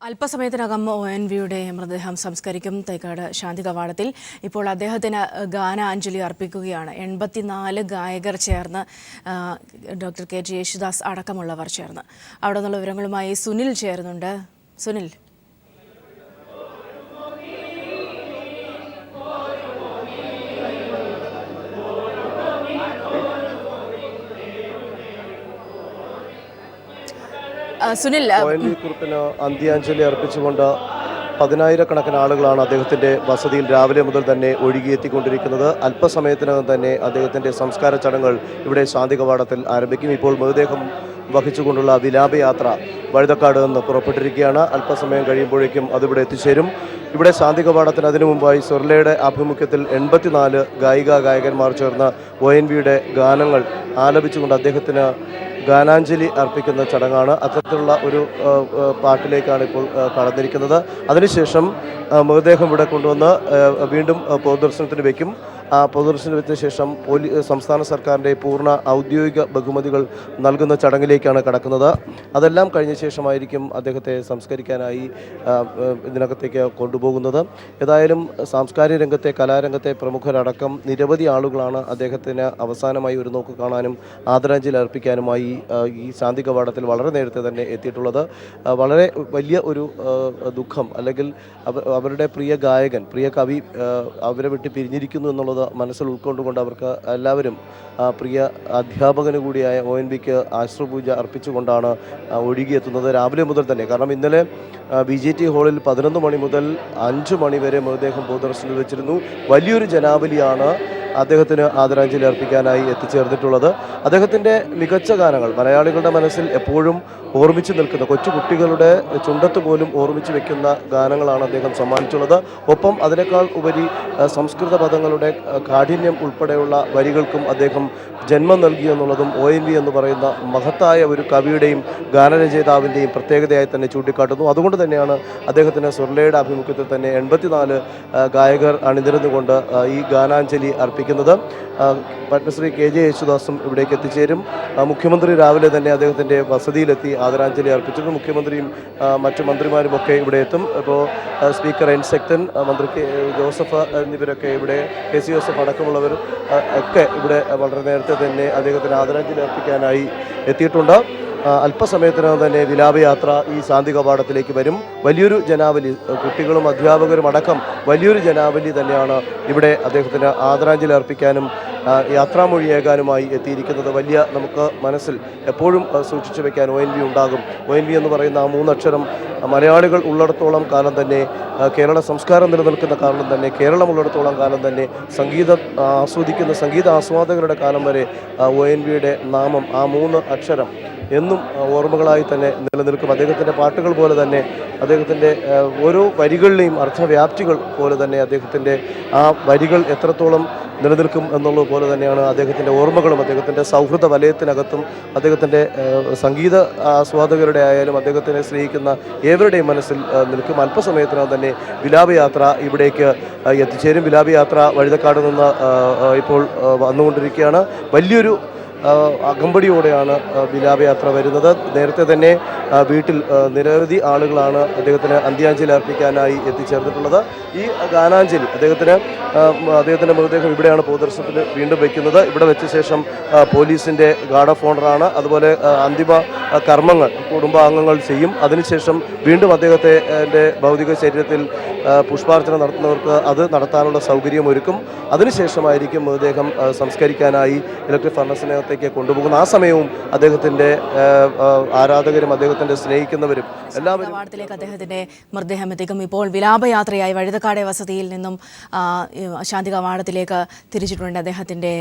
അല്പസമയത്തിനകം ONVയുടെ മൃതദേഹം സംസ്കരിക്കും തൈക്കാട് ശാന്തി കവാടത്തിൽ. ഇപ്പോൾ അദ്ദേഹത്തിന് ഗാനാഞ്ജലി അർപ്പിക്കുകയാണ്. 84 ഗായകർ ചേർന്ന്, ഡോക്ടർ KG യേശുദാസ് അടക്കമുള്ളവർ ചേർന്ന്. അവിടെ നിന്നുള്ള വിവരങ്ങളുമായി സുനിൽ ചേരുന്നുണ്ട്. സുനിൽ, കുറിപ്പിന് അന്ത്യാഞ്ജലി അർപ്പിച്ചുകൊണ്ട് 10,000-കണക്കിന് ആളുകളാണ് അദ്ദേഹത്തിൻ്റെ വസതിയിൽ രാവിലെ മുതൽ തന്നെ ഒഴുകിയെത്തിക്കൊണ്ടിരിക്കുന്നത്. അല്പസമയത്തിനകം തന്നെ അദ്ദേഹത്തിൻ്റെ സംസ്കാര ചടങ്ങുകൾ ഇവിടെ ശാന്തി കവാടത്തിൽ ആരംഭിക്കും. ഇപ്പോൾ മൃതദേഹം വഹിച്ചുകൊണ്ടുള്ള വിലാപയാത്ര വഴുതക്കാട് നിന്ന് പുറപ്പെട്ടിരിക്കുകയാണ്. അല്പസമയം കഴിയുമ്പോഴേക്കും അതിവിടെ എത്തിച്ചേരും. ഇവിടെ ശാന്തി കവാടത്തിന് അതിനു മുമ്പായി സ്വർലയുടെ ആഭിമുഖ്യത്തിൽ 84 ഗായകന്മാർ ചേർന്ന് ONVയുടെ ഗാനങ്ങൾ ആലപിച്ചുകൊണ്ട് അദ്ദേഹത്തിന് ഗാനാഞ്ജലി അർപ്പിക്കുന്ന ചടങ്ങാണ്. അത്തരത്തിലുള്ള ഒരു പാട്ടിലേക്കാണ് ഇപ്പോൾ കടന്നിരിക്കുന്നത്. അതിനുശേഷം മൃതദേഹം ഇവിടെ കൊണ്ടുവന്ന് വീണ്ടും പൊതുദർശനത്തിന് വയ്ക്കും. ആ പൊതുദർശനം വെച്ച ശേഷം സംസ്ഥാന സർക്കാരിൻ്റെ പൂർണ്ണ ഔദ്യോഗിക ബഹുമതികൾ നൽകുന്ന ചടങ്ങിലേക്കാണ് കടക്കുന്നത്. അതെല്ലാം കഴിഞ്ഞ ശേഷമായിരിക്കും അദ്ദേഹത്തെ സംസ്കരിക്കാനായി ഇതിനകത്തേക്ക് കൊണ്ടുപോകുന്നത്. ഏതായാലും സാംസ്കാരിക രംഗത്തെ, കലാരംഗത്തെ പ്രമുഖരടക്കം നിരവധി ആളുകളാണ് അദ്ദേഹത്തിന് അവസാനമായി ഒരു നോക്ക് കാണാനും ആദരാഞ്ജലി അർപ്പിക്കാനുമായി ഈ ശാന്തി കവാടത്തിൽ വളരെ നേരത്തെ തന്നെ എത്തിയിട്ടുള്ളത്. വളരെ വലിയ ഒരു ദുഃഖം, അല്ലെങ്കിൽ അവരുടെ പ്രിയ ഗായകൻ, പ്രിയ കവി അവരെ വിട്ട് പിരിഞ്ഞിരിക്കുന്നു എന്നുള്ളത് മനസ്സിൽ ഉൾക്കൊണ്ടുകൊണ്ട് അവർക്ക് എല്ലാവരും പ്രിയ അധ്യാപകന് കൂടിയായ ONVക്ക് ആശ്രുപൂജ അർപ്പിച്ചുകൊണ്ടാണ് ഒഴുകിയെത്തുന്നത് രാവിലെ മുതൽ തന്നെ. കാരണം ഇന്നലെ BJT ഹാളിൽ 11 മണി മുതൽ 5 മണി വരെ മൃതദേഹം പൊതുദർശനത്തിൽ വെച്ചിരുന്നു. വലിയൊരു ജനാവലിയാണ് അദ്ദേഹത്തിന് ആദരാഞ്ജലി അർപ്പിക്കാനായി എത്തിച്ചേർന്നിട്ടുള്ളത്. അദ്ദേഹത്തിൻ്റെ മികച്ച ഗാനങ്ങൾ മലയാളികളുടെ മനസ്സിൽ എപ്പോഴും ഓർമ്മിച്ച് നിൽക്കുന്ന, കൊച്ചുകുട്ടികളുടെ ചുണ്ടത്ത് പോലും ഓർമ്മിച്ച് വെക്കുന്ന ഗാനങ്ങളാണ് അദ്ദേഹം സമ്മാനിച്ചുള്ളത്. ഒപ്പം അതിനേക്കാൾ ഉപരി സംസ്കൃത പദങ്ങളുടെ കാഠിന്യം ഉൾപ്പെടെയുള്ള വരികൾക്കും അദ്ദേഹം ജന്മം നൽകിയെന്നുള്ളതും ONV എന്ന് പറയുന്ന മഹത്തായ ഒരു കവിയുടെയും ഗാനരചയിതാവിൻ്റെയും പ്രത്യേകതയായി തന്നെ ചൂണ്ടിക്കാട്ടുന്നു. അതുകൊണ്ട് തന്നെയാണ് അദ്ദേഹത്തിന് സ്വർലയുടെ ആഭിമുഖ്യത്തിൽ തന്നെ 84 ഗായകർ അണിനിരന്നുകൊണ്ട് ഈ ഗാനാഞ്ജലി അർപ്പിക്കുന്നത്. പത്മശ്രീ KG യേശുദാസും ഇവിടേക്ക് എത്തിച്ചേരും. മുഖ്യമന്ത്രി രാവിലെ തന്നെ അദ്ദേഹത്തിൻ്റെ വസതിയിലെത്തി ആദരാഞ്ജലി അർപ്പിച്ചിട്ടുണ്ട്. മുഖ്യമന്ത്രിയും മറ്റു മന്ത്രിമാരുമൊക്കെ ഇവിടെ എത്തും. ഇപ്പോൾ സ്പീക്കർ N ശക്തൻ, മന്ത്രി ജോസഫ് എന്നിവരൊക്കെ ഇവിടെ, KC ജോസഫ് അടക്കമുള്ളവർ ഒക്കെ ഇവിടെ വളരെ നേരത്തെ തന്നെ അദ്ദേഹത്തിന് ആദരാഞ്ജലി അർപ്പിക്കാനായി എത്തിയിട്ടുണ്ട്. അല്പസമയത്തിനകം തന്നെ വിലാപയാത്ര ഈ ശാന്തി കവാടത്തിലേക്ക് വരും. വലിയൊരു ജനാവലി, കുട്ടികളും അധ്യാപകരും അടക്കം വലിയൊരു ജനാവലി തന്നെയാണ് ഇവിടെ അദ്ദേഹത്തിന് ആദരാഞ്ജലി അർപ്പിക്കാനും യാത്രാമൊഴിയേകാനുമായി എത്തിയിരിക്കുന്നത്. വലിയ, നമുക്ക് മനസ്സിൽ എപ്പോഴും സൂക്ഷിച്ചു വയ്ക്കാൻ ONV ഉണ്ടാകും. ONV എന്ന് പറയുന്ന ആ 3 അക്ഷരം മലയാളികൾ ഉള്ളിടത്തോളം കാലം തന്നെ, കേരള സംസ്കാരം നിലനിൽക്കുന്ന കാലം തന്നെ, കേരളം ഉള്ളിടത്തോളം കാലം തന്നെ, സംഗീതം ആസ്വദിക്കുന്ന സംഗീത ആസ്വാദകരുടെ കാലം വരെ ONVയുടെ നാമം, ആ 3 അക്ഷരം എന്നും ഓർമ്മകളായി തന്നെ നിലനിൽക്കും. അദ്ദേഹത്തിൻ്റെ പാട്ടുകൾ പോലെ തന്നെ, അദ്ദേഹത്തിൻ്റെ ഓരോ വരികളിലെയും അർത്ഥവ്യാപ്തികൾ പോലെ തന്നെ അദ്ദേഹത്തിൻ്റെ ആ വരികൾ എത്രത്തോളം നിലനിൽക്കും എന്നുള്ളത് പോലെ തന്നെയാണ് അദ്ദേഹത്തിൻ്റെ ഓർമ്മകളും. അദ്ദേഹത്തിൻ്റെ സൗഹൃദ വലയത്തിനകത്തും അദ്ദേഹത്തിൻ്റെ സംഗീത ആസ്വാദകരുടെ ആയാലും അദ്ദേഹത്തിനെ സ്നേഹിക്കുന്ന ഏവരുടെയും മനസ്സിൽ നിൽക്കും. അല്പസമയത്തിനകം തന്നെ വിലാപയാത്ര ഇവിടേക്ക് എത്തിച്ചേരും. വിലാപയാത്ര വഴുതക്കാട് നിന്ന് ഇപ്പോൾ വന്നുകൊണ്ടിരിക്കുകയാണ്. വലിയൊരു അകമ്പടിയോടെയാണ് വിലാപയാത്ര വരുന്നത്. നേരത്തെ തന്നെ വീട്ടിൽ നിരവധി ആളുകളാണ് അദ്ദേഹത്തിന് അന്ത്യാഞ്ജലി അർപ്പിക്കാനായി എത്തിച്ചേർന്നിട്ടുള്ളത്. ഈ ഗാനാഞ്ജലി അദ്ദേഹത്തിൻ്റെ മൃതദേഹം ഇവിടെയാണ് പൊതുദർശനത്തിന് വീണ്ടും വയ്ക്കുന്നത്. ഇവിടെ വെച്ച ശേഷം പോലീസിൻ്റെ ഗാർഡ് ഓഫ് ഓണറാണ്. അതുപോലെ അന്തിമ കർമ്മങ്ങൾ കുടുംബാംഗങ്ങൾ ചെയ്യും. അതിനുശേഷം വീണ്ടും അദ്ദേഹത്തിൻ്റെ ഭൗതിക ശരീരത്തിൽ പുഷ്പാർച്ചന നടത്തുന്നവർക്ക് അത് നടത്താനുള്ള സൗകര്യം ഒരുക്കും. അതിനുശേഷമായിരിക്കും മൃതദേഹം സംസ്കരിക്കാനായി ഇലക്ട്രിക് ഫർണസിനകത്തേക്ക് കൊണ്ടുപോകുന്നത്. ആ സമയവും അദ്ദേഹത്തിൻ്റെ ആരാധകരും അദ്ദേഹത്തിൻ്റെ സ്നേഹിക്കുന്നവരും എല്ലാവരും അദ്ദേഹത്തിൻ്റെ മൃതദേഹം എത്തിക്കും. ഇപ്പോൾ വിലാപയാത്രയായി വഴുതക്കാട് വസതിയിൽ നിന്നും ശാന്തി കവാടത്തിലേക്ക് തിരിച്ചിട്ടുണ്ട്. അദ്ദേഹത്തിൻ്റെ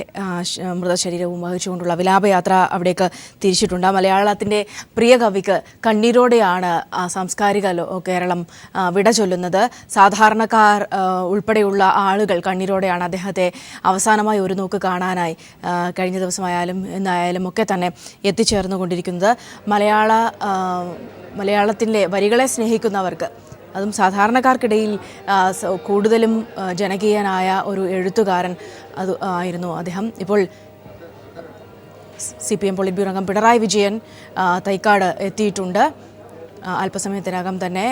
മൃതശരീരവും വഹിച്ചുകൊണ്ടുള്ള വിലാപയാത്ര അവിടേക്ക് തിരിച്ചിട്ടുണ്ട്. മലയാളത്തിൻ്റെ പ്രിയ കവിക്ക് കണ്ണീരോടെയാണ് സാംസ്കാരിക കേരളം വിട ചൊല്ലുന്നത്. സാധാരണക്കാർ ഉൾപ്പെടെയുള്ള ആളുകൾ കണ്ണീരോടെയാണ് അദ്ദേഹത്തെ അവസാനമായി ഒരു നോക്ക് കാണാനായി കഴിഞ്ഞ ദിവസമായാലും ഇന്നായാലും ഒക്കെ തന്നെ എത്തിച്ചേർന്നുകൊണ്ടിരിക്കുന്നത്. മലയാളത്തിൻ്റെ വരികളെ സ്നേഹിക്കുന്നവർക്ക്, അതും സാധാരണക്കാർക്കിടയിൽ കൂടുതലും ജനകീയനായ ഒരു എഴുത്തുകാരൻ അത് ആയിരുന്നു അദ്ദേഹം. ഇപ്പോൾ CPM പൊളിറ്റ് ബ്യൂറോ അംഗം പിണറായി വിജയൻ തൈക്കാട് എത്തിയിട്ടുണ്ട്. അല്പസമയത്തിനകം തന്നെ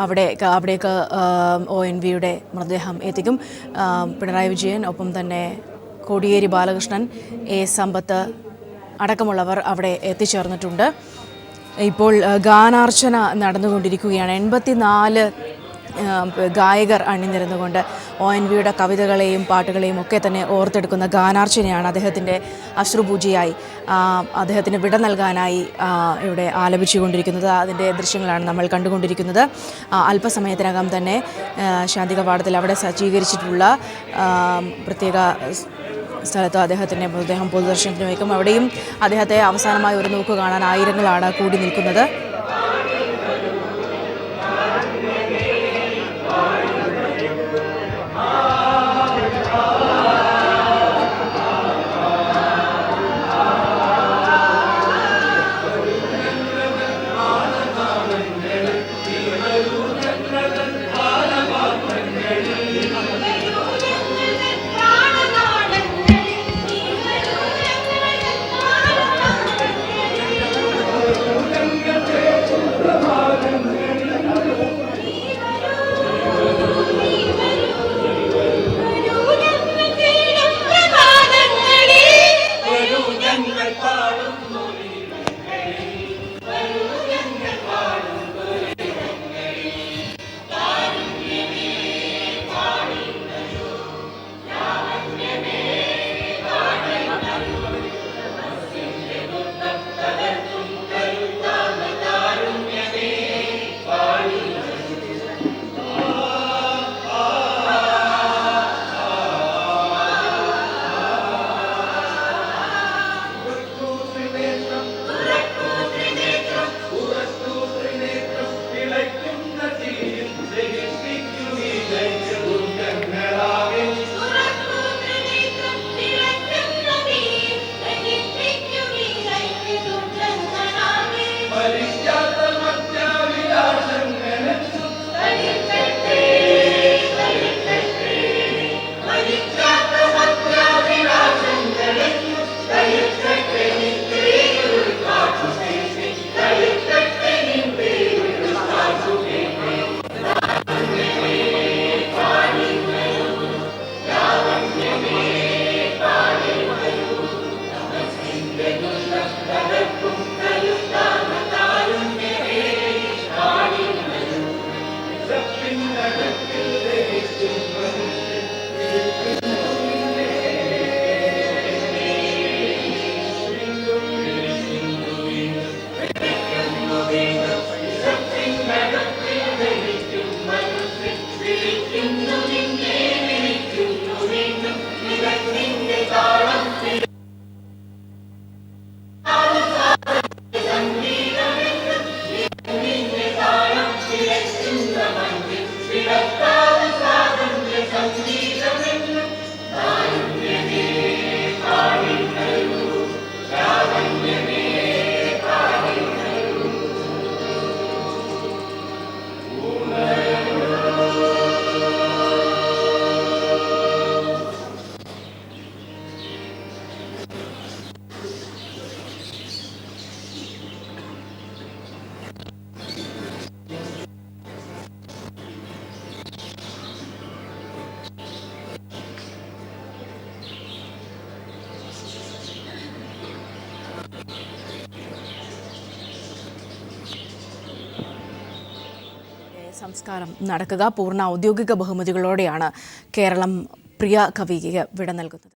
അവിടേക്ക് ONVയുടെ മൃതദേഹം എത്തിക്കും. പിണറായി വിജയൻ, ഒപ്പം തന്നെ കോടിയേരി ബാലകൃഷ്ണൻ, A. സമ്പത്ത് അടക്കമുള്ളവർ അവിടെ എത്തിച്ചേർന്നിട്ടുണ്ട്. ഇപ്പോൾ ഗാനാർച്ചന നടന്നുകൊണ്ടിരിക്കുകയാണ്. 84 ഗായകർ അണിനിരന്നുകൊണ്ട് ONVയുടെ കവിതകളെയും പാട്ടുകളെയും ഒക്കെ തന്നെ ഓർത്തെടുക്കുന്ന ഗാനാർച്ചനയാണ് അദ്ദേഹത്തിൻ്റെ അശ്രുപൂജയായി, അദ്ദേഹത്തിന് വിട നൽകാനായി ഇവിടെ ആലപിച്ചുകൊണ്ടിരിക്കുന്നത്. അതിൻ്റെ ദൃശ്യങ്ങളാണ് നമ്മൾ കണ്ടുകൊണ്ടിരിക്കുന്നത്. അല്പസമയത്തിനകം തന്നെ ശാന്തി കവാടത്തിൽ അവിടെ സജ്ജീകരിച്ചിട്ടുള്ള പ്രത്യേക സ്ഥലത്ത് അദ്ദേഹത്തിൻ്റെ മൃതദേഹം പൊതുദർശനത്തിന് വയ്ക്കും. അവിടെയും അദ്ദേഹത്തെ അവസാനമായി ഒരു നോക്ക് കാണാൻ ആയിരങ്ങളാണ് കൂടി നിൽക്കുന്നത്. സംസ്കാരം നടക്കുക. പൂർണ്ണ ഔദ്യോഗിക ബഹുമതികളോടെയാണ് കേരളം പ്രിയ കവിക്ക് വിട നൽകുന്നത്.